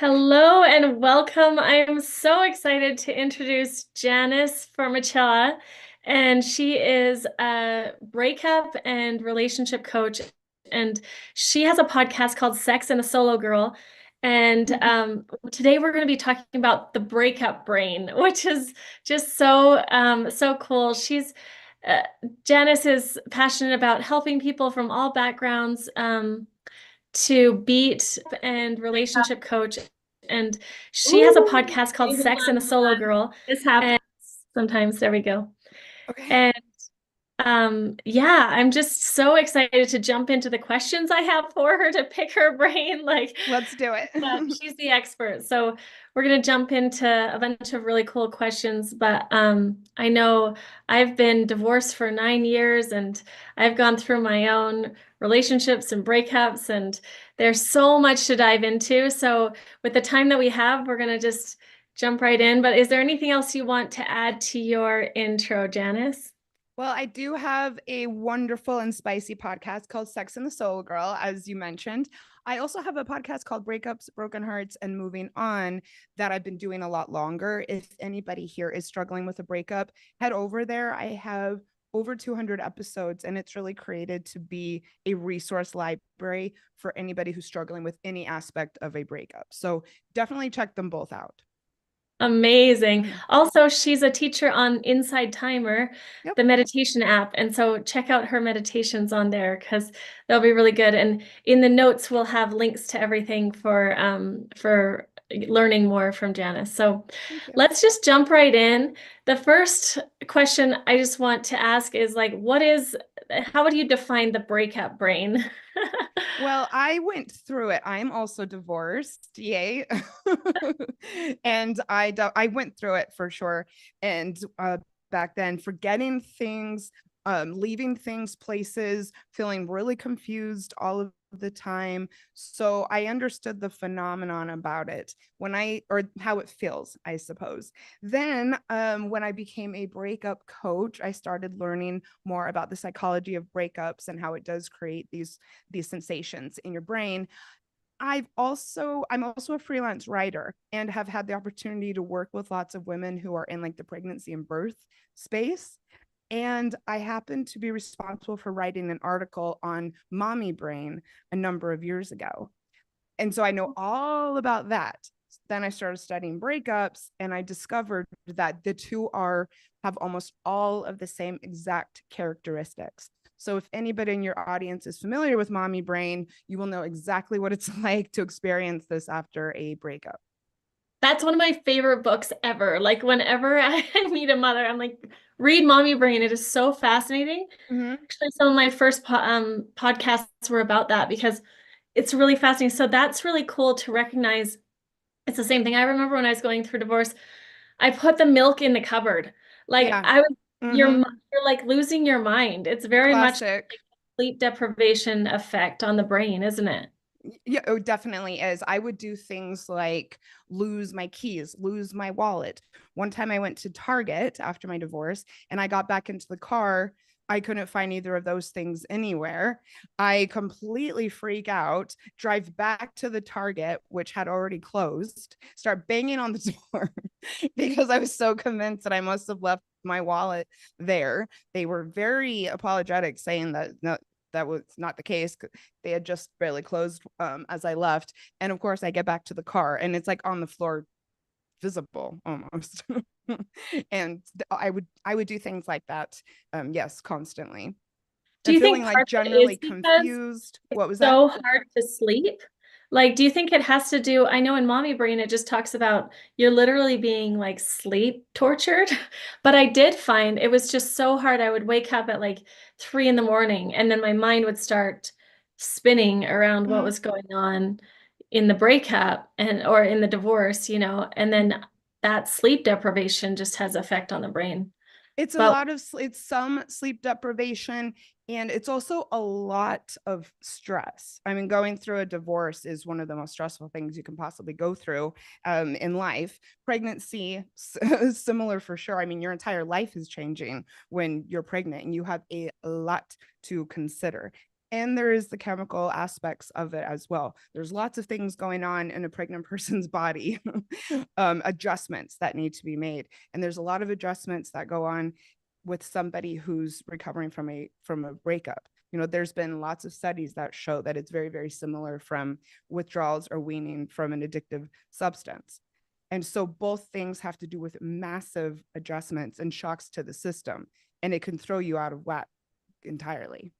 Hello and welcome. I'm so excited to introduce Janice Formichella, and she is a breakup and relationship coach. And she has a podcast called Sex and a Solo Girl. And today we're going to be talking about the breakup brain, which is just so cool. Uh, Janice is passionate about helping people from all backgrounds. To beat and relationship coach. And she has a Ooh, podcast called okay, Sex and a hold Solo on. Girl. This happens. And sometimes there we go. Okay. And yeah, I'm just so excited to jump into the questions I have for her to pick her brain. Let's do it. She's the expert. So we're going to jump into a bunch of really cool questions. But I know I've been divorced for 9 years and I've gone through my own relationships and breakups, and there's so much to dive into. So with the time that we have, we're going to just jump right in. But is there anything else you want to add to your intro, Janice? Well, I do have a wonderful and spicy podcast called Sex and the Soul Girl, as you mentioned. I also have a podcast called Breakups, Broken Hearts, and Moving On that I've been doing a lot longer. If anybody here is struggling with a breakup, head over there. I have over 200 episodes, and it's really created to be a resource library for anybody who's struggling with any aspect of a breakup. So definitely check them both out. Amazing. Mhm. Also, she's a teacher on Inside Timer, Yep. the meditation app. And so check out her meditations on there because they'll be really good. And in the notes, we'll have links to everything for learning more from Janice. So Thank you. let's just jump right in. The first question I just want to ask is like, how would you define the breakup brain? Well, I went through it. I'm also divorced. Yay. And I went through it for sure. And back then, forgetting things, leaving things, places, feeling really confused all of the time. So I understood the phenomenon about it or how it feels, I suppose. Then when I became a breakup coach, I started learning more about the psychology of breakups and how it does create these sensations in your brain. I'm also a freelance writer and have had the opportunity to work with lots of women who are in like the pregnancy and birth space. And I happened to be responsible for writing an article on mommy brain a number of years ago. And so I know all about that. Then I started studying breakups and I discovered that the two have almost all of the same exact characteristics. So if anybody in your audience is familiar with mommy brain, you will know exactly what it's like to experience this after a breakup. That's one of my favorite books ever. Like whenever I meet a mother, I'm like, read Mommy Brain. It is so fascinating. Mm-hmm. Actually, some of my first podcasts were about that because it's really fascinating. So that's really cool to recognize. It's the same thing. I remember when I was going through divorce, I put the milk in the cupboard. Like Yeah. I was, Mm-hmm. you're like losing your mind. It's very much Classic. like sleep deprivation effect on the brain, isn't it? Yeah, it definitely is. I would do things like lose my keys, lose my wallet. One time I went to Target after my divorce and I got back into the car. I couldn't find either of those things anywhere. I completely freak out, drive back to the Target, which had already closed, start banging on the door because I was so convinced that I must have left my wallet there. They were very apologetic, saying that no, that was not the case. They had just barely closed as I left. And of course, I get back to the car and it's like on the floor, visible almost. And I would do things like that. Yes, constantly. Do And you think feeling like part of it generally is because confused. What was that? so hard to sleep? Like, do you think it has to do? I know in Mommy Brain, it just talks about you're literally being like sleep tortured. But I did find it was just so hard. I would wake up at like 3 in the morning and then my mind would start spinning around what Mhm. was going on in the breakup and or in the divorce, and then that sleep deprivation just has effect on the brain. It's a But lot of it's some sleep deprivation, and it's also a lot of stress. I mean, going through a divorce is one of the most stressful things you can possibly go through in life. Pregnancy is similar for sure. I mean, your entire life is changing when you're pregnant and you have a lot to consider. And there is the chemical aspects of it as well. There's lots of things going on in a pregnant person's body, adjustments that need to be made. And there's a lot of adjustments that go on with somebody who's recovering from a breakup. There's been lots of studies that show that it's very, very similar from withdrawals or weaning from an addictive substance. And so both things have to do with massive adjustments and shocks to the system, and it can throw you out of whack entirely.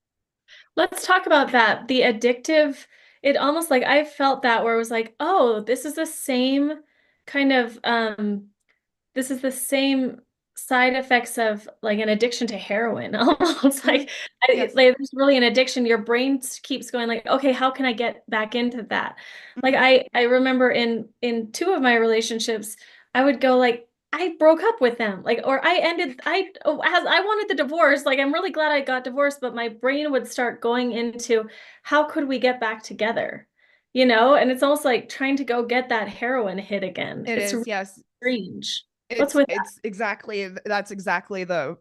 Let's talk about that. The addictive, it almost like I felt that where it was like, oh, this is the same kind of this is the same side effects of like an addiction to heroin. Almost Mhm. like, Yes. like there's really an addiction. Your brain keeps going like, okay, how can I get back into that? Like Mhm. I remember in two of my relationships, I would go like, I broke up with them, like, or I ended, as I wanted the divorce, like, I'm really glad I got divorced, but my brain would start going into how could we get back together? And it's almost like trying to go get that heroin hit again. It It's is, yes. strange. What's it's with that? it's exactly that's exactly the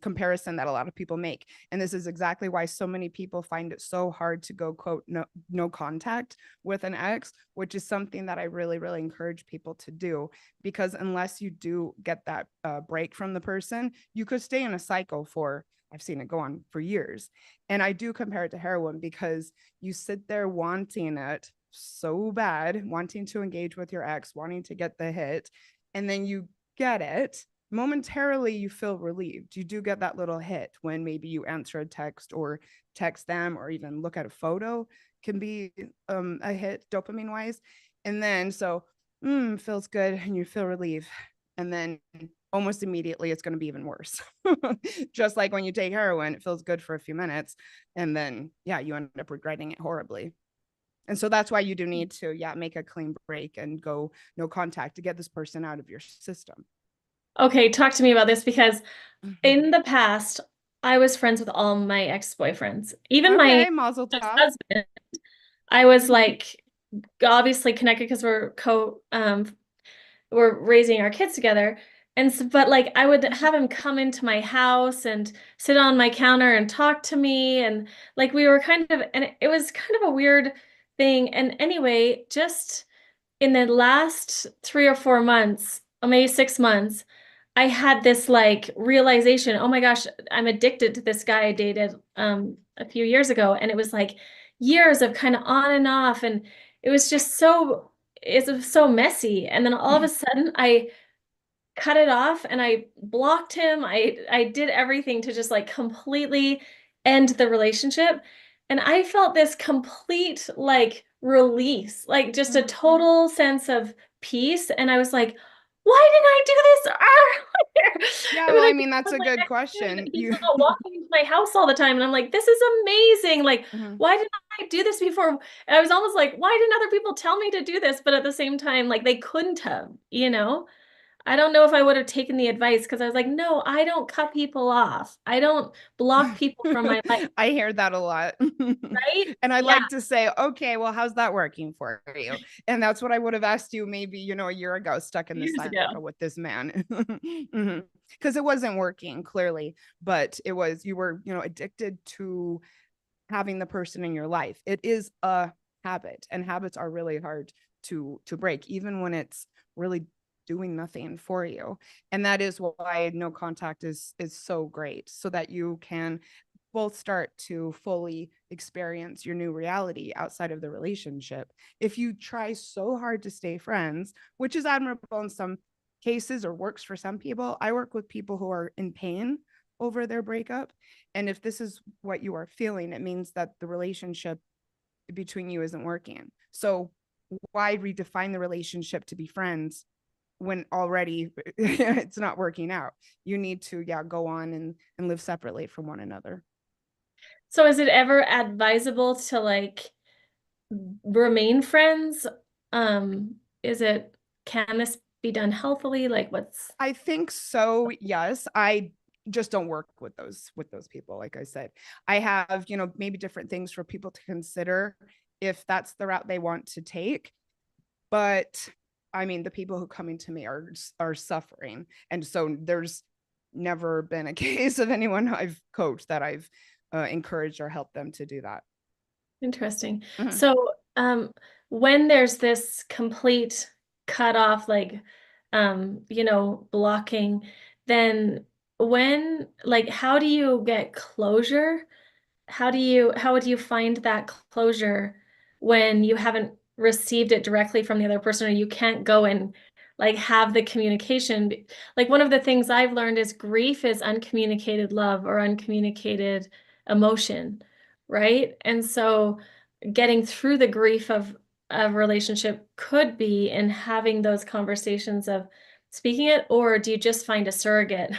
comparison that a lot of people make, and this is exactly why so many people find it so hard to go quote no contact with an ex, which is something that I really, really encourage people to do, because unless you do get that break from the person, you could stay in a cycle for, I've seen it go on for years. And I do compare it to heroin, because you sit there wanting it so bad, wanting to engage with your ex, wanting to get the hit, and then you get it. Momentarily you feel relieved. You do get that little hit when maybe you answer a text or text them or even look at a photo, can be a hit dopamine wise. And then so feels good and you feel relief. And then almost immediately it's going to be even worse. Just like when you take heroin, it feels good for a few minutes, and then yeah, you end up regretting it horribly. And so that's why you do need to, yeah, make a clean break and go no contact to get this person out of your system. Okay, talk to me about this because Mhm. in the past, I was friends with all my ex-boyfriends. Even my Okay, Mazel tov. husband, I was like obviously connected because we're raising our kids together. And so, but like I would have him come into my house and sit on my counter and talk to me. And like we were kind of, and it was kind of a weird thing. And anyway, just in the last 3 or 4 months, or maybe 6 months, I had this like realization, oh my gosh, I'm addicted to this guy I dated a few years ago. And it was like years of kind of on and off. And it was just it's so messy. And then all of a sudden I cut it off and I blocked him. I did everything to just like completely end the relationship. And I felt this complete like release, like just a Mhm. total sense of peace. And I was like, why didn't I do this earlier? Yeah, And well, then I I think mean, I that's was a like, good actually, question. he's You not walking into my house all the time. And I'm like, this is amazing. Like, Mhm. why didn't I do this before? And I was almost like, why didn't other people tell me to do this? But at the same time, like they couldn't have. I don't know if I would have taken the advice because I was like, no, I don't cut people off. I don't block people from my life, I hear that a lot. right? And I Yeah, like to say, okay, well, how's that working for you? And that's what I would have asked you maybe, a year ago, stuck in the years ago. cycle with this man. Because it wasn't working, clearly, but it was, you were, addicted to having the person in your life. It is a habit, and habits are really hard to break, even when it's really doing nothing for you. And that is why no contact is so great, so that you can both start to fully experience your new reality outside of the relationship. If you try so hard to stay friends, which is admirable in some cases or works for some people, I work with people who are in pain over their breakup. And if this is what you are feeling, it means that the relationship between you isn't working. So why redefine the relationship to be friends when already it's not working out? You need to, yeah, go on and live separately from one another. So is it ever advisable to like remain friends? Is it, can this be done healthily? Like what's, I think so. Yes. I just don't work with those people. Like I said, I have, maybe different things for people to consider if that's the route they want to take. But I mean, the people who come into me are suffering. And so there's never been a case of anyone I've coached that I've encouraged or helped them to do that. Interesting. Mhm. So, when there's this complete cutoff, like, blocking, then how do you get closure? How would you find that closure when you haven't received it directly from the other person, or you can't go and like have the communication? Like, one of the things I've learned is grief is uncommunicated love or uncommunicated emotion, right? And so getting through the grief of a relationship could be in having those conversations of speaking it, or do you just find a surrogate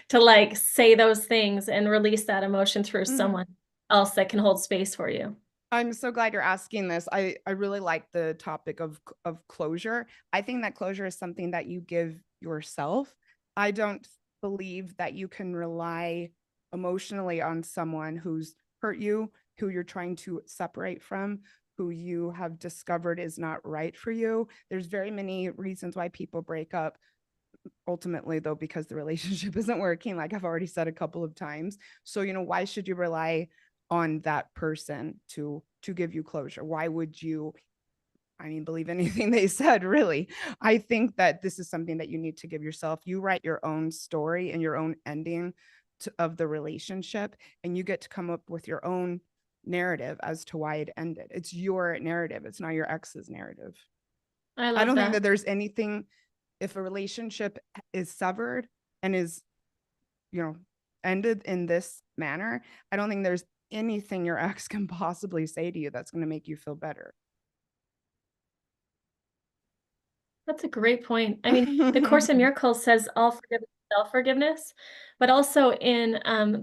to like say those things and release that emotion through Mhm. someone else that can hold space for you? I'm so glad you're asking this. I really like the topic of closure. I think that closure is something that you give yourself. I don't believe that you can rely emotionally on someone who's hurt you, who you're trying to separate from, who you have discovered is not right for you. There's very many reasons why people break up. Ultimately, though, because the relationship isn't working, like I've already said a couple of times. So, why should you rely on that person to give you closure? Why would you, believe anything they said, really? I think that this is something that you need to give yourself. You write your own story and your own ending of the relationship, and you get to come up with your own narrative as to why it ended. It's your narrative, it's not your ex's narrative. I I love don't think that. that there's anything, if a relationship is severed and is, you know, ended in this manner, I don't think there's anything your ex can possibly say to you that's going to make you feel better. That's a great point. I mean, the Course in Miracles says all forgiveness is self-forgiveness, but also in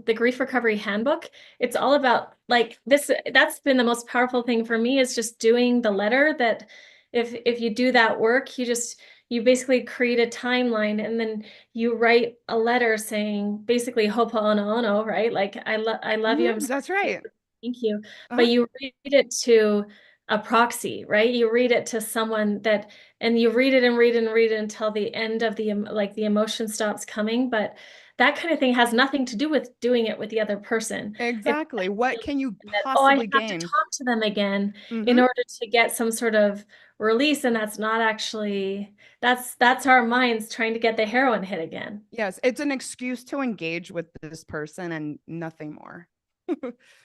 the Grief Recovery Handbook, it's all about like this. That's been the most powerful thing for me is just doing the letter that if you do that work, you basically create a timeline and then you write a letter saying basically ho'oponopono, right? Like I love you. I'm sorry. That's right. Thank you. Uh-huh. But you read it to a proxy, right? You read it to someone that, and you read it and read and read it until the end of like the emotion stops coming. But that kind of thing has nothing to do with doing it with the other person. It's Exactly. that What feeling can you that, oh, I possibly have to gain? talk to them again in Mm-hmm. order to get some sort of release. And that's not actually, that's our minds trying to get the heroin hit again. Yes, it's an excuse to engage with this person and nothing more.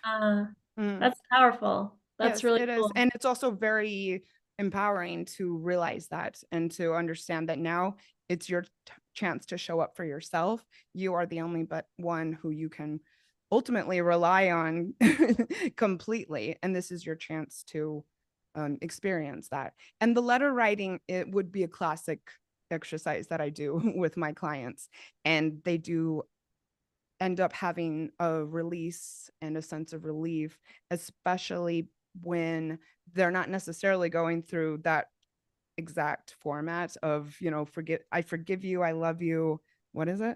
Uh, Mm. that's powerful. That's Yes, really it is. cool. And it's also very empowering to realize that and to understand that now it's your chance to show up for yourself. You are the only but one who you can ultimately rely on completely. And this is your chance to experience that. And the letter writing, it would be a classic exercise that I do with my clients. And they do end up having a release and a sense of relief, especially when they're not necessarily going through that exact format of, forget, I forgive you, I love you. What is it?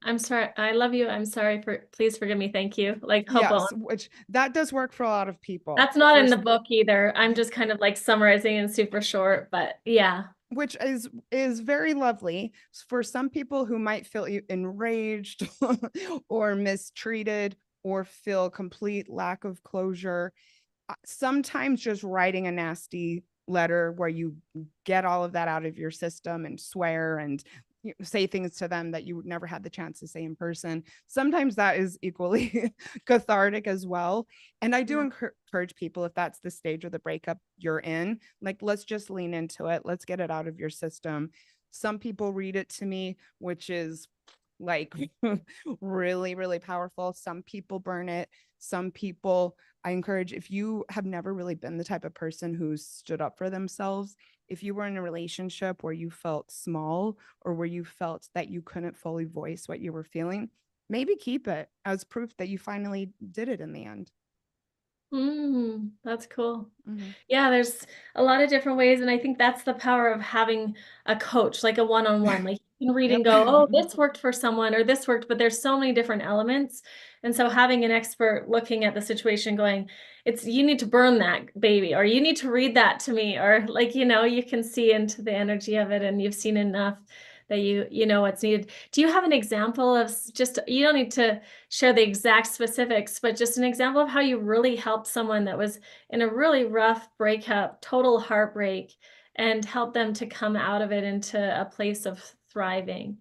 I'm sorry. I love you. I'm sorry for, please forgive me. Thank you. Like hope. Yes, which that does work for a lot of people. That's not For in the book either. I'm just kind of like summarizing in super short, but yeah. which is very lovely for some people who might feel enraged or mistreated or feel complete lack of closure. Sometimes just writing a nasty letter where you get all of that out of your system and swear and say things to them that you never had the chance to say in person. Sometimes that is equally cathartic as well. And I do Yeah. encourage people, if that's the stage of the breakup you're in, like, let's just lean into it. Let's get it out of your system. Some people read it to me, which is like really, really powerful. Some people burn it. Some people, I encourage, if you have never really been the type of person who's stood up for themselves, if you were in a relationship where you felt small or where you felt that you couldn't fully voice what you were feeling, maybe keep it as proof that you finally did it in the end. That's cool. Mm-hmm. Yeah, there's a lot of different ways, and I think that's the power of having a coach, like a one-on-one. Like you can read and Yep. go, oh, this worked for someone or this worked, but there's so many different elements. And so having an expert looking at the situation going, it's you need to burn that baby, or you need to read that to me, or like, you can see into the energy of it and you've seen enough that you know what's needed. Do you have an example of just, you don't need to share the exact specifics, but just an example of how you really helped someone that was in a really rough breakup, total heartbreak, and help them to come out of it into a place of thriving?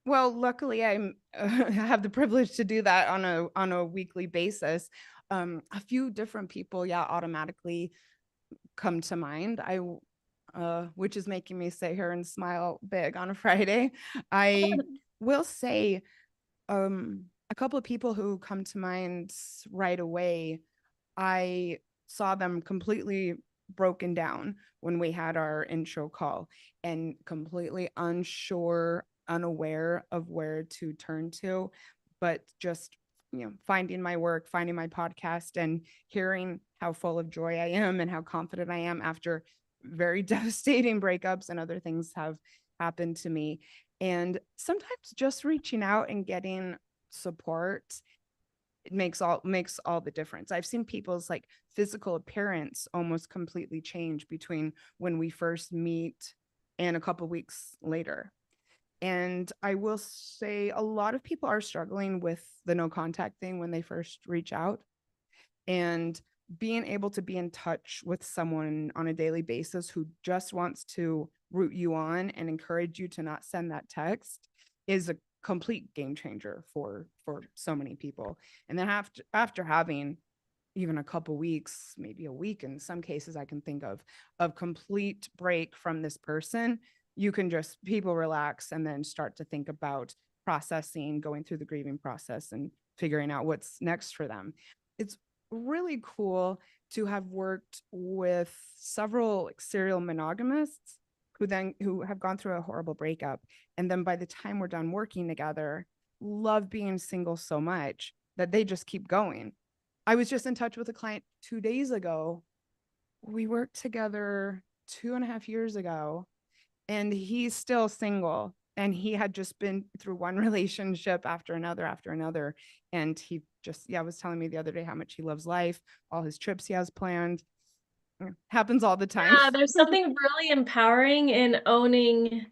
Well, luckily I'm have the privilege to do that on a weekly basis. A few different people, yeah, automatically come to mind. Which is making me sit here and smile big on a Friday. I will say, a couple of people who come to mind right away. I saw them completely broken down when we had our intro call and completely unsure, unaware of where to turn to, but just, finding my work, finding my podcast, and hearing how full of joy I am and how confident I am after very devastating breakups and other things have happened to me. And sometimes just reaching out and getting support, it makes all the difference. I've seen people's like physical appearance almost completely change between when we first meet and a couple weeks later. And I will say a lot of people are struggling with the no contact thing when they first reach out. And being able to be in touch with someone on a daily basis who just wants to root you on and encourage you to not send that text is a complete game changer for so many people. And then after having even a couple weeks, maybe a week in some cases I can think of complete break from this person, you can just people relax and then start to think about processing, going through the grieving process and figuring out what's next for them. It's really cool to have worked with several like, serial monogamists who have gone through a horrible breakup, and then by the time we're done working together, love being single so much that they just keep going. I was just in touch with a client 2 days ago. We worked together 2.5 years ago, and he's still single. And he had just been through one relationship after another. And he just, yeah, was telling me the other day how much he loves life, all his trips he has planned. Happens all the time. Yeah, there's something really empowering in owning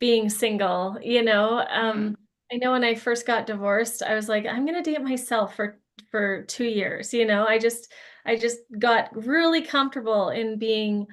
being single, you know? Mm, I know when I first got divorced, I was like, I'm gonna date myself for 2 years, you know? I just got really comfortable in being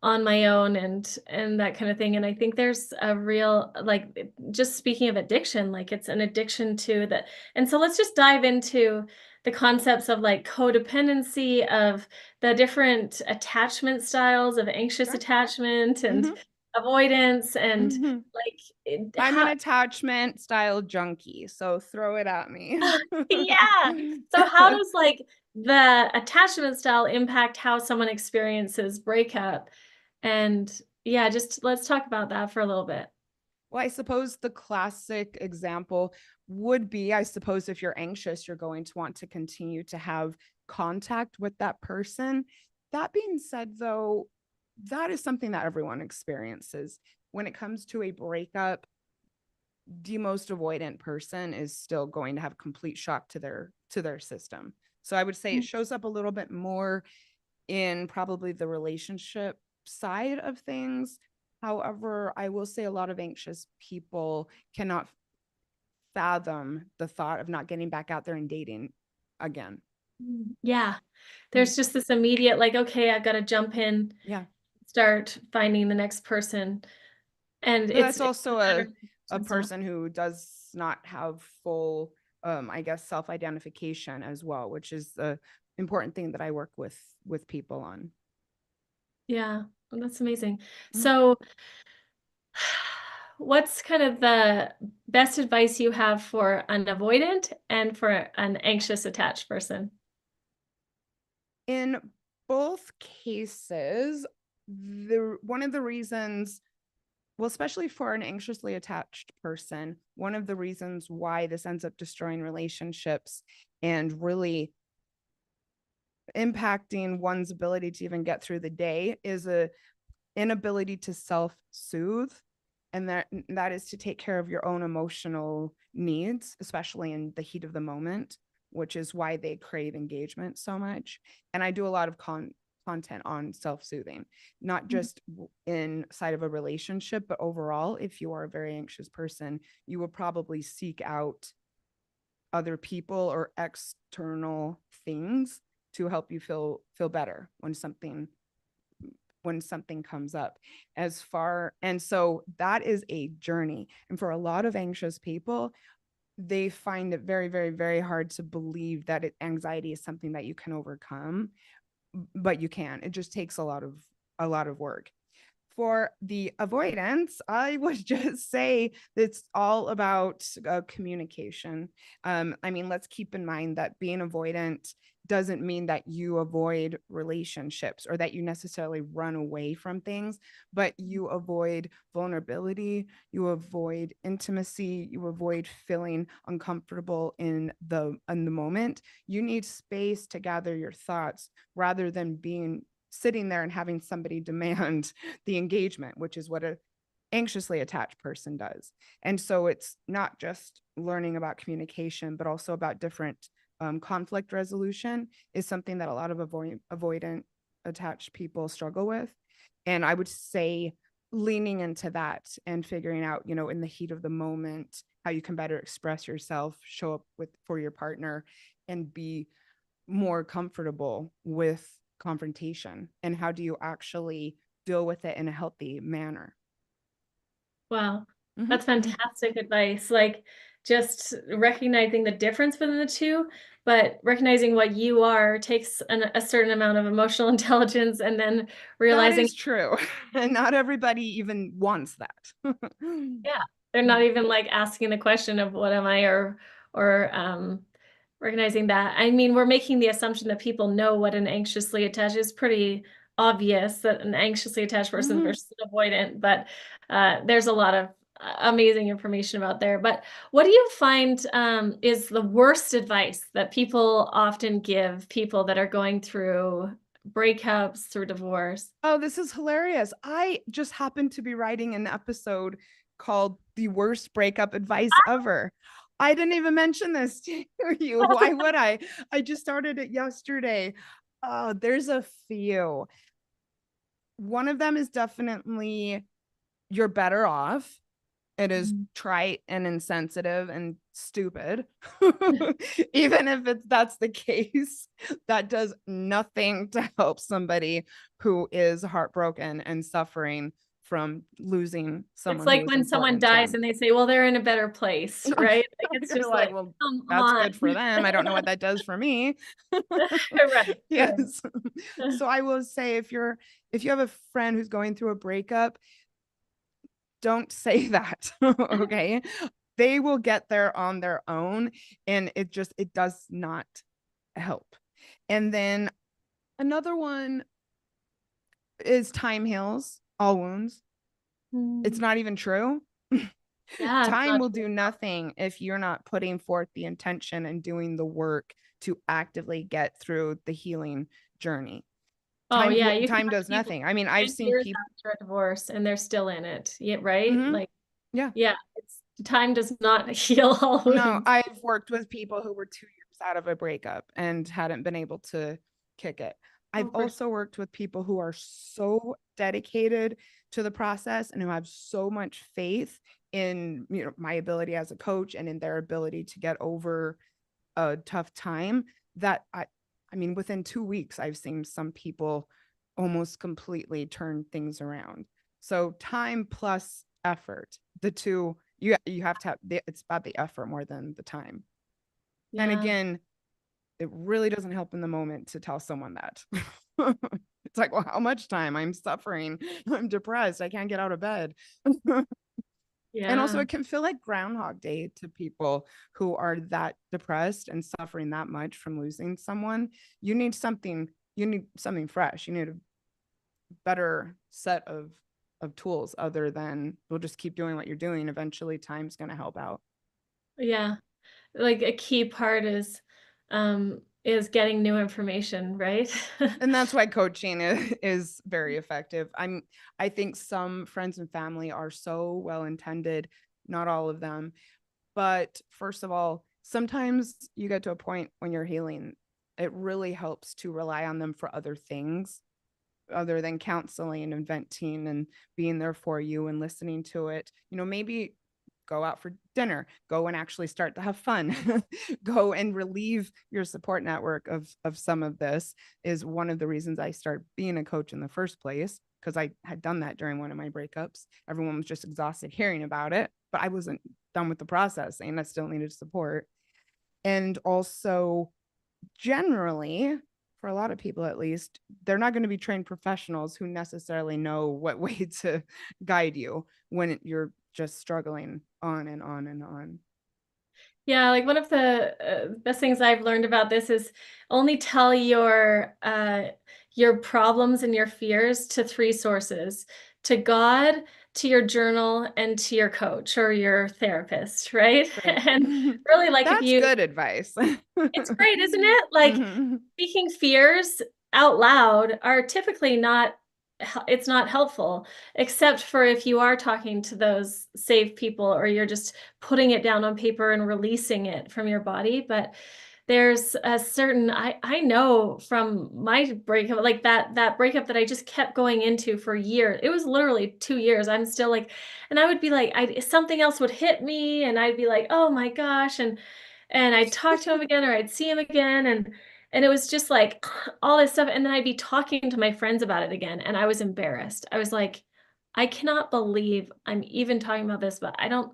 on my own and that kind of thing. And I think there's a real like just speaking of addiction, like it's an addiction to that. And so let's just dive into the concepts of like codependency, of the different attachment styles of anxious sure. attachment and Hmm. avoidance and Hmm. like I'm an how attachment style junkie, so throw it at me. yeah. So how does like the attachment style impact how someone experiences breakup? And yeah, just let's talk about that for a little bit. Well, I suppose the classic example would be, I suppose, if you're anxious, you're going to want to continue to have contact with that person. That being said, though, that is something that everyone experiences. When it comes to a breakup, the most avoidant person is still going to have complete shock to their system. So I would say it Mm. shows up a little bit more in probably the relationship side of things. However, I will say a lot of anxious people cannot fathom the thought of not getting back out there and dating again. Yeah. Mm. There's just this immediate like, okay, I've got to jump in, Yeah. start finding the next person. And But that's it's also a matter a of style. person who does not have full I guess self-identification as well, which is the important thing that I work with people on. Yeah. Well, that's amazing. Mm. So what's kind of the best advice you have for an avoidant and for an anxious attached person? In both cases, the one of the reasons, well, especially for an anxiously attached person, one of the reasons why this ends up destroying relationships and really impacting one's ability to even get through the day is a inability to self-soothe, and that is to take care of your own emotional needs, especially in the heat of the moment, which is why they crave engagement so much. And I do a lot of content on self-soothing, not just inside of a relationship, but overall. If you are a very anxious person, you will probably seek out other people or external things to help you feel better when something comes up. And so that is a journey, and for a lot of anxious people, they find it very, very, very hard to believe that anxiety is something that you can overcome, but you can. It just takes a lot of work. For the avoidance, I would just say it's all about communication. I mean, let's keep in mind that being avoidant doesn't mean that you avoid relationships or that you necessarily run away from things, but you avoid vulnerability, you avoid intimacy, you avoid feeling uncomfortable in the moment. You need space to gather your thoughts rather than sitting there and having somebody demand the engagement, which is what an anxiously attached person does. And so it's not just learning about communication, but also about different conflict resolution is something that a lot of avoidant attached people struggle with. And I would say leaning into that and figuring out, in the heat of the moment, how you can better express yourself, show up for your partner, and be more comfortable with confrontation, and how do you actually deal with it in a healthy manner. Wow. Mm-hmm. That's fantastic advice. Like just recognizing the difference within the two, but recognizing what you are takes a certain amount of emotional intelligence, and then That realizing, is true. And not everybody even wants that. yeah, they're not even like asking the question of what am I, or recognizing that. I mean, we're making the assumption that people know what an anxiously attached is. Pretty obvious that an anxiously attached person Mm-hmm. versus an avoidant, but there's a lot of amazing information about there. But what do you find is the worst advice that people often give people that are going through breakups, through divorce? Oh, this is hilarious. I just happened to be writing an episode called The Worst Breakup Advice Ever. I didn't even mention this to you. Why would I? I just started it yesterday. There's a few. One of them is definitely you're better off. It is trite and insensitive and stupid. Even if that's the case, that does nothing to help somebody who is heartbroken and suffering from losing It's someone who like is when someone important to dies them. and they say, well, they're in a better place, right? Like it's You're just like, like, well, come that's on. good for them. I don't know what that does for me. Right, right. Yes. So I will say, if you have a friend who's going through a breakup, don't say that. Okay. They will get there on their own, and it does not help. And then another one is time heals all wounds. It's Mm. not even true. Yeah, it's Time not will true. do nothing if you're not putting forth the intention and doing the work to actively get through the healing journey. Oh yeah, you can Time have does people nothing. I mean, I've 10 seen years people. after a divorce and they're still in it. Yeah, right? Mhm. Like, Yeah. yeah, it's time does not heal all No, wounds. I've worked with people who were 2 years out of a breakup and hadn't been able to kick it. I've Oh, for sure. also worked with people who are so dedicated to the process and who have so much faith in, my ability as a coach and in their ability to get over a tough time, that I mean, within 2 weeks, I've seen some people almost completely turn things around. So time plus effort, the two, you have to have, it's about the effort more than the time. And Yeah. again, it really doesn't help in the moment to tell someone that. It's like, well, how much time? I'm suffering. I'm depressed. I can't get out of bed. And also, Yeah. it can feel like Groundhog Day to people who are that depressed and suffering that much from losing someone. You need something fresh. You need a better set of tools other than we'll just keep doing what you're doing. Eventually, time's going to help out. Yeah. Like a key part is getting new information, right? And that's why coaching is very effective. I think some friends and family are so well intended, not all of them. But first of all, sometimes you get to a point when you're healing, it really helps to rely on them for other things. other than counseling and venting and being there for you and listening to it. Maybe go out for dinner, go and actually start to have fun, go and relieve your support network of some of this is one of the reasons I started being a coach in the first place, because I had done that during one of my breakups. Everyone was just exhausted hearing about it, but I wasn't done with the process and I still needed support. And also, generally, for a lot of people at least, they're not going to be trained professionals who necessarily know what way to guide you when you're just struggling on and on and on. Yeah, like one of the best things I've learned about this is only tell your problems and your fears to three sources: to God, to your journal, and to your coach or your therapist, right? Right. And really, like if That's you, good advice. it's great, isn't it? Like Mhm. speaking fears out loud are typically not it's not helpful, except for if you are talking to those safe people or you're just putting it down on paper and releasing it from your body. But there's a certain I know from my breakup, like that breakup that I just kept going into for years. It was literally 2 years. I'm still like, and I would be like, something else would hit me and I'd be like, oh my gosh. And I'd talk to him again or I'd see him again, and it was just like all this stuff, and then I'd be talking to my friends about it again, and I was embarrassed. I was like, I cannot believe I'm even talking about this, but I don't,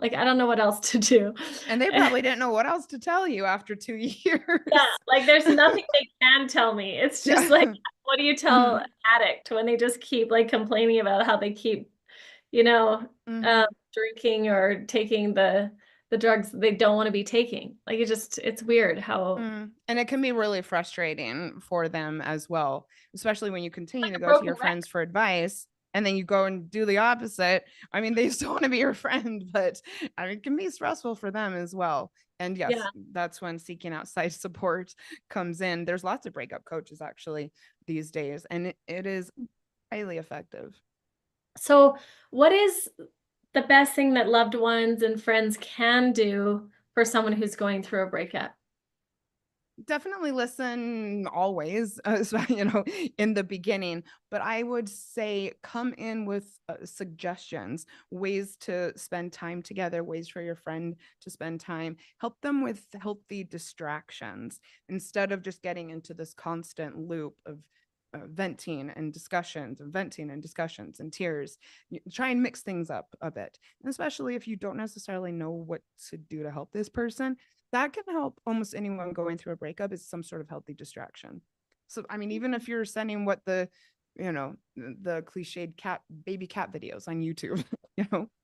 like I don't know what else to do. And they probably didn't know what else to tell you after 2 years. Yeah, like there's nothing they can tell me. It's just like, Yeah. what do you tell an Mhm. addict when they just keep like complaining about how they keep, you know, Mhm. drinking or taking the drugs they don't want to be taking? Like it's weird how And it can be really frustrating for them as well, especially when you continue like to a go to broken your record. friends for advice and then you go and do the opposite. I mean, they still want to be your friend, but I mean, it can be stressful for them as well. And yes, Yeah. that's when seeking outside support comes in. There's lots of breakup coaches actually these days, and it is highly effective. So, what is the best thing that loved ones and friends can do for someone who's going through a breakup? Definitely listen always, in the beginning, but I would say come in with suggestions, ways to spend time together, ways for your friend to spend time. Help them with healthy distractions instead of just getting into this constant loop of venting and discussions and venting and discussions and tears. Try and mix things up a bit, and especially if you don't necessarily know what to do to help this person, that can help almost anyone going through a breakup, is some sort of healthy distraction. So, I mean, even if you're sending what the cliched baby cat videos on YouTube,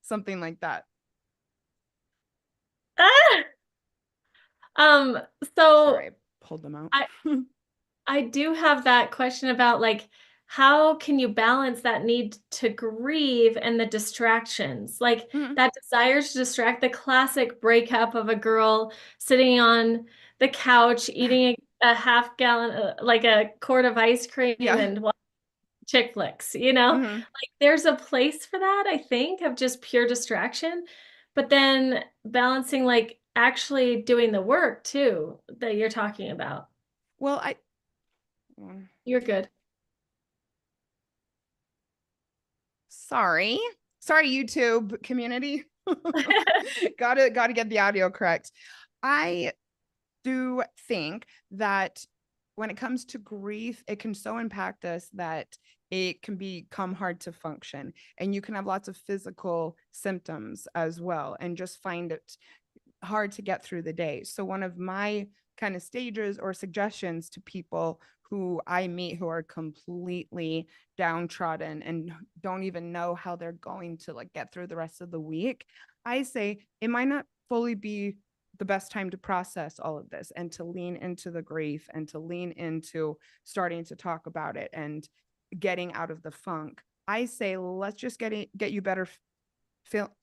something like that. Ah! Um, Sorry, so I pulled them out. I I do have that question about like how can you balance that need to grieve and the distractions? Like Mhm. that desire to distract, the classic breakup of a girl sitting on the couch eating a half gallon, like a quart of ice cream Yeah. and watching chick flicks, you know? Mhm. Like there's a place for that, I think, of just pure distraction, but then balancing like actually doing the work too that you're talking about. Well, mm, You're good. sorry. Sorry, YouTube community. Gotta get the audio correct. I do think that when it comes to grief, it can so impact us that it can become hard to function. And you can have lots of physical symptoms as well, and just find it hard to get through the day. So, one of my kind of stages or suggestions to people who I meet who are completely downtrodden and don't even know how they're going to like get through the rest of the week, I say it might not fully be the best time to process all of this and to lean into the grief and to lean into starting to talk about it and getting out of the funk. I say let's just get you better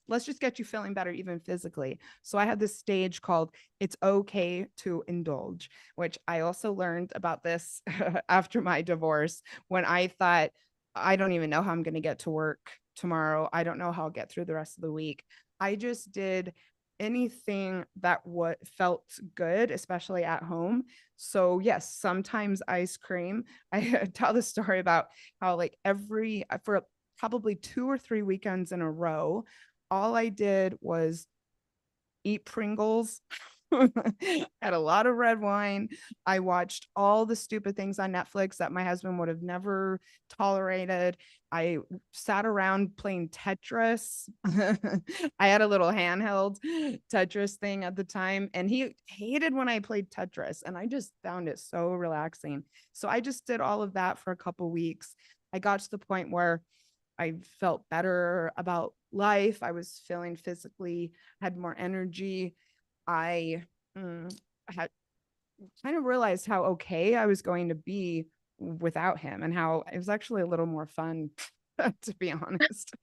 let's just get you feeling better even physically. So I had this stage called It's Okay to Indulge, which I also learned about this after my divorce, when I thought, I don't even know how I'm going to get to work tomorrow. I don't know how I'll get through the rest of the week. I just did anything that what felt good, especially at home. So yes, sometimes ice cream. I tell the story about how like for probably 2 or 3 weekends in a row, all I did was eat Pringles. Had a lot of red wine. I watched all the stupid things on Netflix that my husband would have never tolerated. I sat around playing Tetris. I had a little handheld Tetris thing at the time, and he hated when I played Tetris, and I just found it so relaxing. So I just did all of that for a couple weeks. I got to the point where I felt better about life. I was feeling physically, had more energy. I had kind of realized how okay I was going to be without him, and how it was actually a little more fun, to be honest.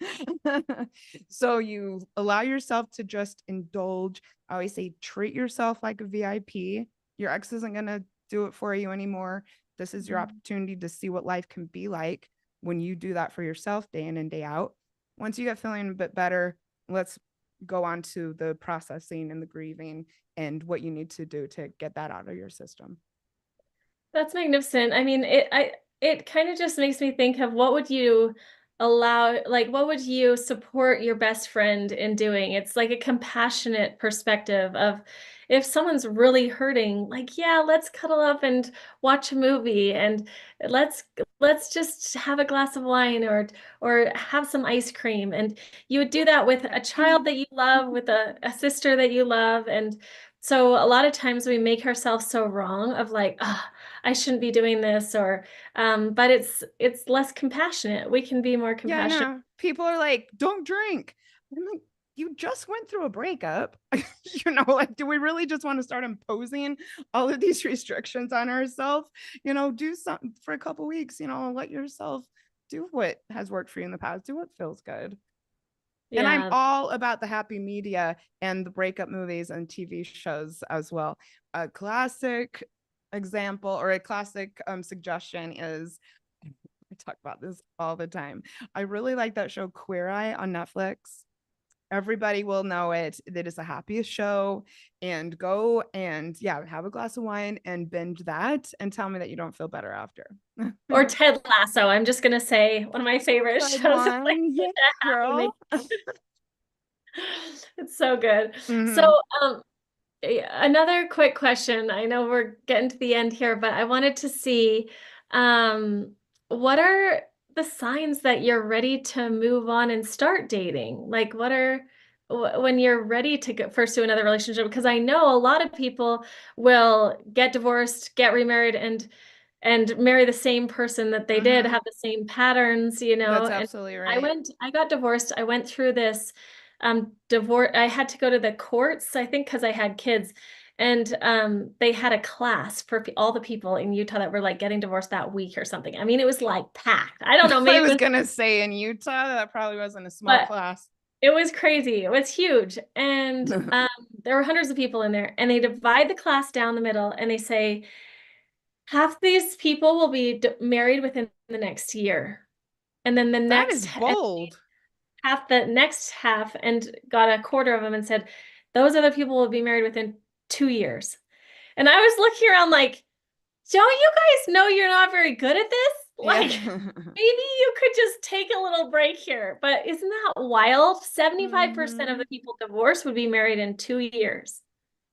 So you allow yourself to just indulge. I always say treat yourself like a VIP. Your ex isn't going to do it for you anymore. This is your opportunity to see what life can be like when you do that for yourself day in and day out. Once you get feeling a bit better, let's go on to the processing and the grieving and what you need to do to get that out of your system. That's magnificent. I mean, it kind of just makes me think of what would you what would you support your best friend in doing? It's like a compassionate perspective of if someone's really hurting, like, yeah, let's cuddle up and watch a movie and let's let's just have a glass of wine or have some ice cream. And you would do that with a child that you love, with a sister that you love. And so a lot of times we make ourselves so wrong of like, ah, I shouldn't be doing this, or but it's less compassionate. We can be more Yeah, I compassionate. know. People are like, don't drink. I'm like, you just went through a breakup. Like, do we really just want to start imposing all of these restrictions on ourselves? Do something for a couple weeks, let yourself do what has worked for you in the past, do what feels good. And I'm Yeah. all about the happy media and the breakup movies and TV shows as well. A classic example or a classic suggestion is, I talk about this all the time. I really like that show Queer Eye on Netflix. Everybody will know it. It is the happiest show. And go and yeah, have a glass of wine and binge that and tell me that you don't feel better after. Or Ted Lasso. I'm just gonna say one of my favorite Good shows. It's like one. Yeah, such a happy girl. it's so good. So Mm-hmm. um another quick question. I know we're getting to the end here, but I wanted to see um, what are the signs that you're ready to move on and start dating? Like, what are when you're ready to pursue another relationship? Because I know a lot of people will get divorced, get remarried, and marry the same person that they did, Mm-hmm. have the same patterns, you know. That's And absolutely right. I got divorced. I went through this divorce. I had to go to the courts, I think, because I had kids. And they had a class for all the people in Utah that were like getting divorced that week or something. I mean, it was like packed. I don't know, I maybe it was was, gonna say in Utah, that probably wasn't a small but class. it was crazy. It was huge. And there were hundreds of people in there. And they divide the class down the middle and they say, half these people will be married within the next year. And then the That is next bold. half, the next half, and got a quarter of them and said, those other people will be married within 2 years. And I was looking around like, don't you guys know you're not very good at this? Yeah. Like, maybe you could just take a little break here. But isn't that wild? 75% of Mm-hmm. the people divorced would be married in 2 years.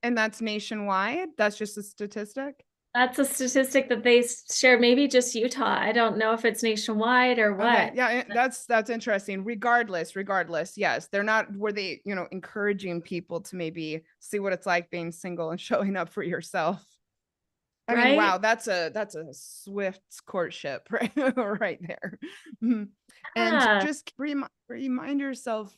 And that's nationwide. That's just a statistic. That's a statistic that they shared, maybe just Utah. I don't know if it's nationwide or Okay. what. Yeah, that's interesting. Regardless, yes. They're not were they, encouraging people to maybe see what it's like being single and showing up for yourself. I mean, Right? wow, that's a swift courtship right, right there. Mhm. And Yeah. just remind yourself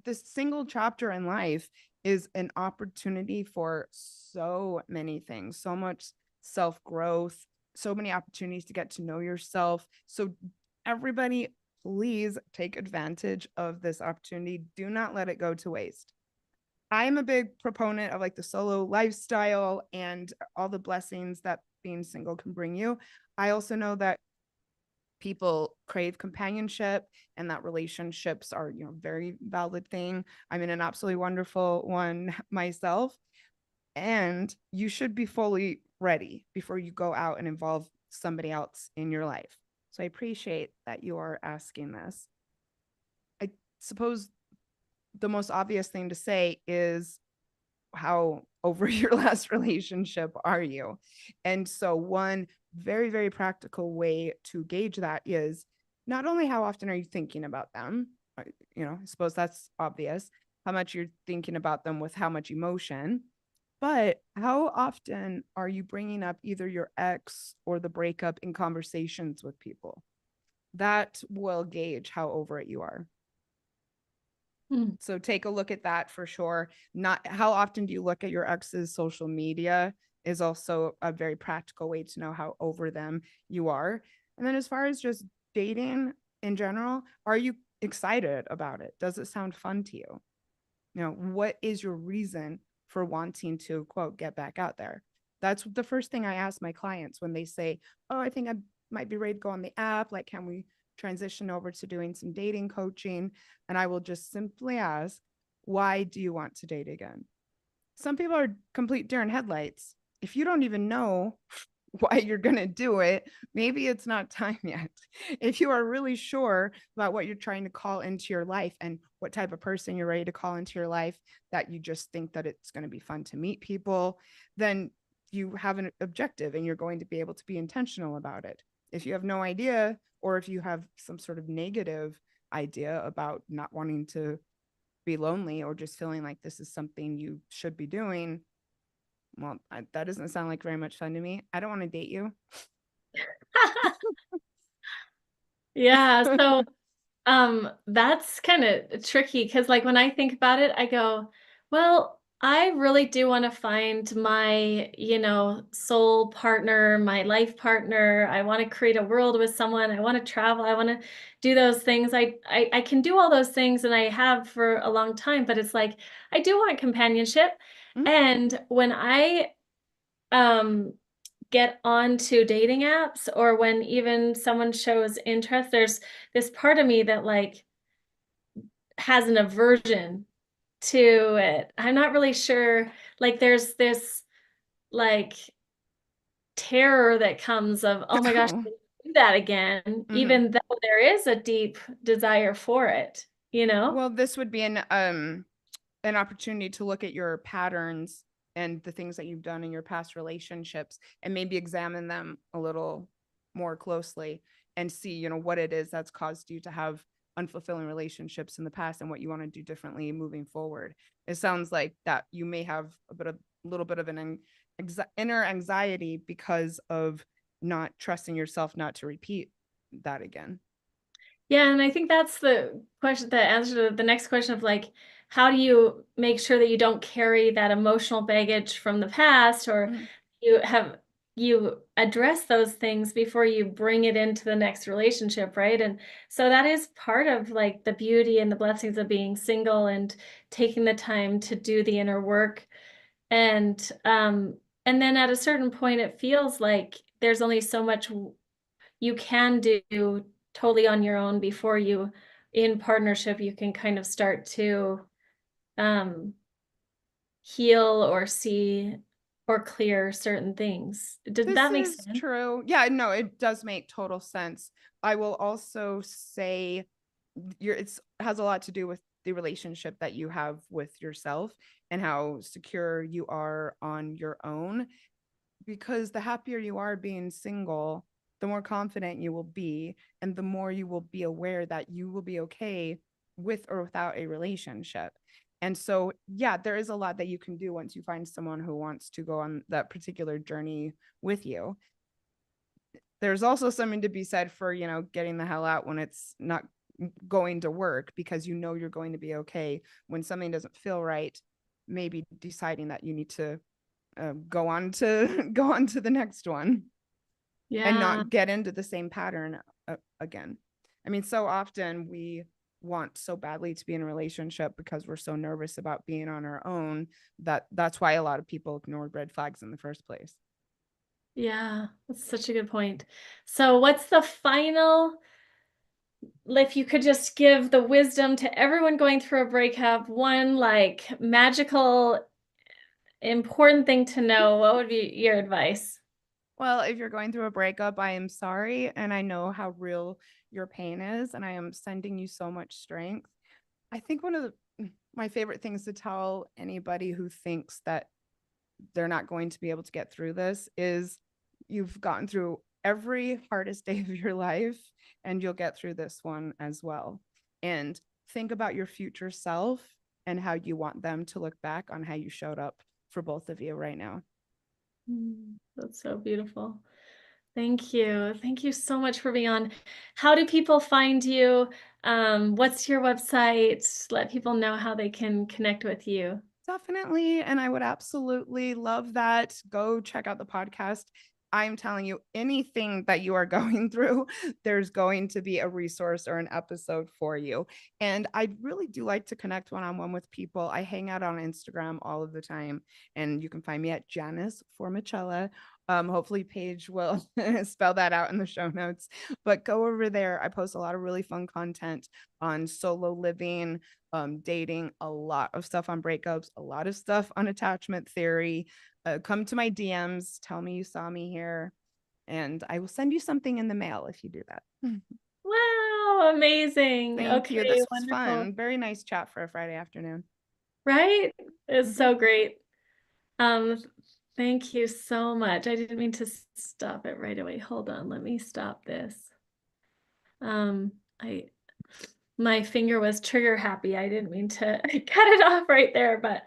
this single chapter in life is an opportunity for so many things, so much self growth, so many opportunities to get to know yourself. So, everybody, please take advantage of this opportunity. Do not let it go to waste. I'm a big proponent of like the solo lifestyle and all the blessings that being single can bring you. I also know that People crave companionship, and that relationships are, very valid thing. I'm in an absolutely wonderful one myself, and you should be fully ready before you go out and involve somebody else in your life. So I appreciate that you are asking this. I suppose the most obvious thing to say is, how over your last relationship are you? And so one very, very practical way to gauge that is, not only how often are you thinking about them, I suppose that's obvious, how much you're thinking about them with how much emotion, but how often are you bringing up either your ex or the breakup in conversations with people? That will gauge how over it you are. Hmm. So take a look at that for sure. Not how often do you look at your ex's social media is also a very practical way to know how over them you are. And then as far as just dating in general, are you excited about it? Does it sound fun to you? What is your reason for wanting to, quote, get back out there? That's the first thing I ask my clients when they say, oh, I think I might be ready to go on the app. Like, can we transition over to doing some dating coaching? And I will just simply ask, why do you want to date again? Some people are complete deer in headlights. If you don't even know why you're going to do it, maybe it's not time yet. If you are really sure about what you're trying to call into your life and what type of person you're ready to call into your life, that you just think that it's going to be fun to meet people, then you have an objective and you're going to be able to be intentional about it. If you have no idea, or if you have some sort of negative idea about not wanting to be lonely or just feeling like this is something you should be doing, well, that doesn't sound like very much fun to me. I don't want to date you. Yeah. So that's kind of tricky because like when I think about it, I go, well, I really do want to find my, soul partner, my life partner. I want to create a world with someone. I want to travel. I want to do those things. I can do all those things and I have for a long time, but it's like I do want companionship. Mhm. And when I um get onto dating apps or when even someone shows interest, there's this part of me that like has an aversion to it. I'm not really sure. Like there's this like terror that comes of, oh my gosh, Oh. I can do that again, Mhm. even though there is a deep desire for it, you know? Well, this would be an opportunity to look at your patterns and the things that you've done in your past relationships and maybe examine them a little more closely and see, what it is that's caused you to have unfulfilling relationships in the past and what you want to do differently moving forward. It sounds like that you may have a little bit of an inner anxiety because of not trusting yourself not to repeat that again. Yeah, and I think that's the answer to the next question of like, how do you make sure that you don't carry that emotional baggage from the past or Mhm. you have you address those things before you bring it into the next relationship, right? And so that is part of like the beauty and the blessings of being single and taking the time to do the inner work. And then at a certain point it feels like there's only so much you can do totally on your own before you in partnership you can kind of start to um heal or see or clear certain things. Did This that make is sense? true. Yeah, no, it does make total sense. I will also say it's has a lot to do with the relationship that you have with yourself and how secure you are on your own, because the happier you are being single, the more confident you will be and the more you will be aware that you will be okay with or without a relationship. And so, yeah, there is a lot that you can do once you find someone who wants to go on that particular journey with you. There's also something to be said for, getting the hell out when it's not going to work, because you're going to be okay. When something doesn't feel right, maybe deciding that you need to go on to go on to the next one and Yeah. not get into the same pattern again. I mean, so often we want so badly to be in a relationship because we're so nervous about being on our own, that's why a lot of people ignored red flags in the first place. Yeah, that's such a good point. So what's the final, if you could just give the wisdom to everyone going through a breakup, one like magical, important thing to know, what would be your advice? Well, if you're going through a breakup, I am sorry. And I know how real your pain is. And I am sending you so much strength. I think one of my favorite things to tell anybody who thinks that they're not going to be able to get through this is you've gotten through every hardest day of your life and you'll get through this one as well. And think about your future self and how you want them to look back on how you showed up for both of you right now. That's so beautiful. Thank you. Thank you so much for being on. How do people find you? What's your website? Let people know how they can connect with you. Definitely. And I would absolutely love that. Go check out the podcast. I'm telling you, anything that you are going through, there's going to be a resource or an episode for you. And I really do like to connect one on one with people. I hang out on Instagram all of the time, and you can find me at Janice Formichella. Hopefully, Paige will spell that out in the show notes. But go over there. I post a lot of really fun content on solo living, dating, a lot of stuff on breakups, a lot of stuff on attachment theory. Come to my DMs, tell me you saw me here, and I will send you something in the mail if you do that. Wow, amazing. Thank you. This Okay, was wonderful. fun. Very nice chat for a Friday afternoon. Right? It's Mhm. so great. Um, thank you so much. I didn't mean to stop it right away. Hold on, let me stop this. Um, I my finger was trigger happy. I didn't mean to cut it off right there, but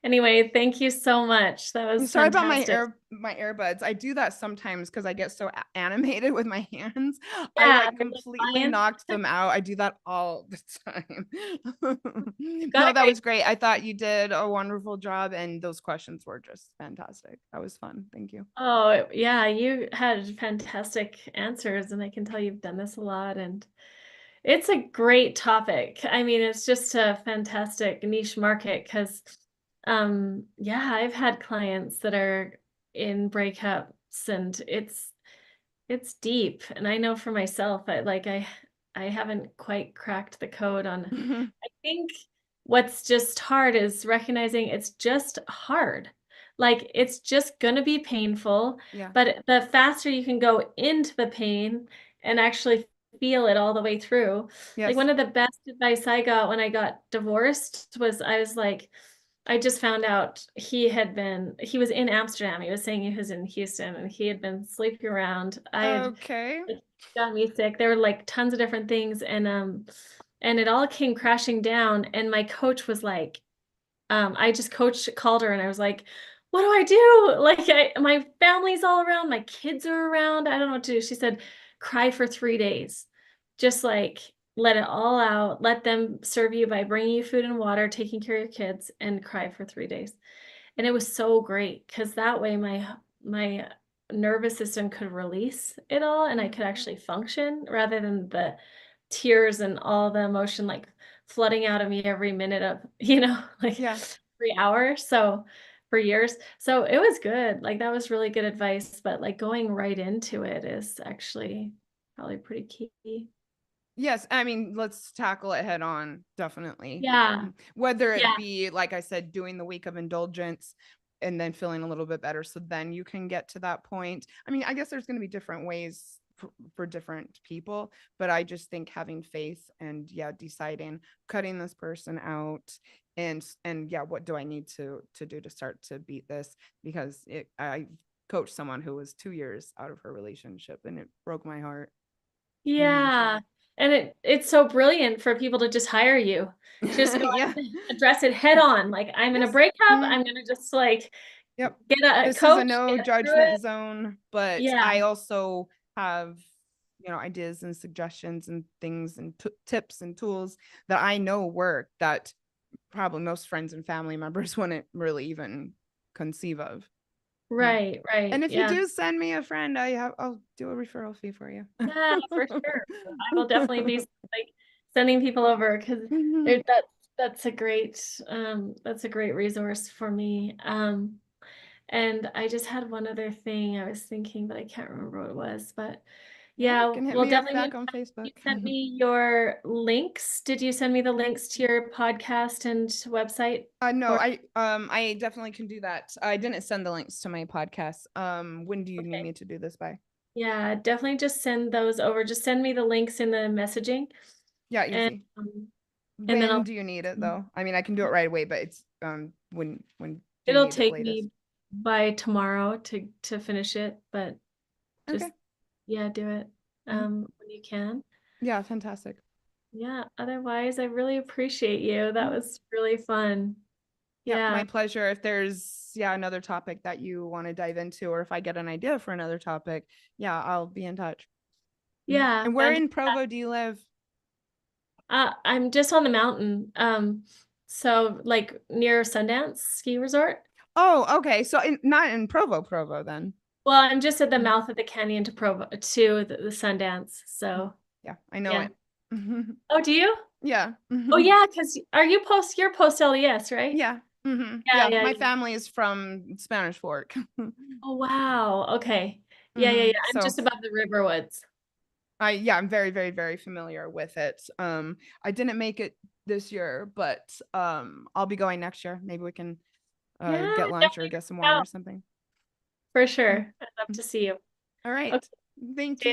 anyway, thank you so much. That I'm was sorry about fantastic. my earbuds. I do that sometimes because I get so animated with my hands. I Yeah, like they're like completely lions. knocked them out. I do that all the time. You've got No, a that great. was great. I thought you did a wonderful job, and those questions were just fantastic. That was fun. Thank you. Oh, yeah, you had fantastic answers, and I can tell you've done this a lot, and it's a great topic. I mean, it's just a fantastic niche market because, yeah, I've had clients that are in breakups, and it's deep. And I know for myself, I haven't quite cracked the code on. I think what's just hard is recognizing it's just hard. Like it's just gonna be painful, Yeah. but the faster you can go into the pain and actually feel it all the way through. Like Yes. one of the best advice I got when I got divorced was I was like, I just found out he was in Amsterdam. He was saying he was in Houston and he had been sleeping around. I had Okay. like, got me sick. There were like tons of different things and it all came crashing down. And my coach was like, I just called her and I was like, what do I do? Like my family's all around, my kids are around. I don't know what to do. She said, cry for 3 days. Just like let it all out. Let them serve you by bringing you food and water, taking care of your kids, and cry for 3 days. And it was so great because that way my nervous system could release it all and I could Mhm. actually function rather than the tears and all the emotion like flooding out of me every minute of, like Yeah. every hour. So for years. So it was good. Like that was really good advice, but like going right into it is actually probably pretty key. Yes, I mean, let's tackle it head on, definitely. Yeah. Whether it Yeah. be, like I said, doing the week of indulgence and then feeling a little bit better. So then you can get to that point. I mean, I guess there's going to be different ways for different people, but I just think having faith and, yeah, deciding, cutting this person out and yeah, what do I need to do to start to beat this? Because I coached someone who was 2 years out of her relationship and it broke my heart. Mhm. Yeah. And it's so brilliant for people to just hire you. Just go Yeah. and address it head on. Like I'm in a Yes. breakup, Mhm. I'm gonna just like Yep. get a This is a coach, no get through judgment it. zone, but Yeah, I also have, ideas and suggestions and things and tips and tools that I know work that probably most friends and family members wouldn't really even conceive of. Mm. right, right. And if you Yeah. do send me a friend, I'll do a referral fee for you. Yeah, for sure. I will definitely be like sending people over because Mhm. that's a great resource for me. And I just had one other thing I was thinking, but I can't remember what it was. But Yeah, you yeah, can hit we'll me up definitely be back in on touch. Facebook. You sent me your links. Did you send me the links to your podcast and website? No, Or I definitely can do that. I didn't send the links to my podcast. When do you need okay. me to do this by? Yeah, definitely just send those over. Just send me the links in the messaging Yeah, and easy. then When do you need it though? I mean, I can do it right away, but it's when do you it'll need it take latest? me by tomorrow to finish it, but just Okay. yeah, do it Mhm. when you can. Yeah, fantastic. Yeah, otherwise I really appreciate you. That Mhm. was really fun. Yeah, Yeah. my pleasure. If there's another topic that you want to dive into, or if I get an idea for another topic, yeah, I'll be in touch. Mhm. Yeah, And where in Provo do you live? I'm just on the mountain. So like near Sundance Ski Resort. Oh, okay. So not in Provo then. Well, I'm just at the Mhm. mouth of the canyon to Provo to the Sundance. So Yeah, I know yeah. it. Oh, do you? Yeah. Oh yeah, because you're post LES, right? Yeah. Yeah, Yeah, yeah, my yeah. family is from Spanish Fork. Oh wow. Okay. Yeah, yeah, yeah. I'm So just above the Riverwoods. I'm very, very, very familiar with it. I didn't make it this year, but I'll be going next year. Maybe we can Yeah, get lunch or definitely get some reach wine or out something. for Mhm. sure. I'd love to see you. All right. Okay. Thank See you. ya.